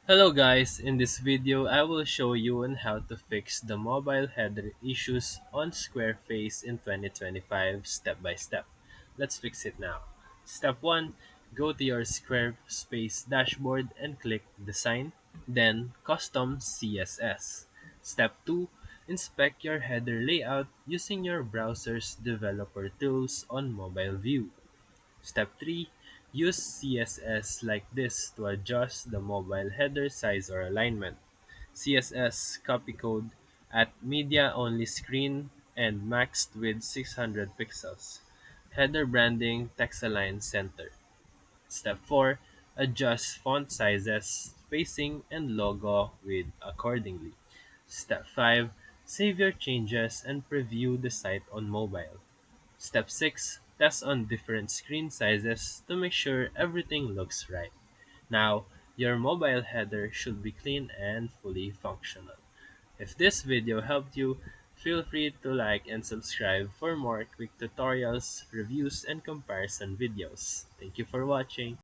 Hello guys, in this video I will show you on how to fix the mobile header issues on Squarespace in 2025 step by step. Let's fix it now. Step 1. Go to your Squarespace dashboard and click Design, then Custom CSS. Step 2. Inspect your header layout using your browser's developer tools on mobile view. Step 3. Use CSS like this to adjust the mobile header size or alignment. CSS copy code at media only screen and maxed with 600 pixels. Header branding text align center. Step 4. Adjust font sizes, spacing, and logo width accordingly. Step 5. Save your changes and preview the site on mobile. Step 6. Test on different screen sizes to make sure everything looks right. Now, your mobile header should be clean and fully functional. If this video helped you, feel free to like and subscribe for more quick tutorials, reviews, and comparison videos. Thank you for watching.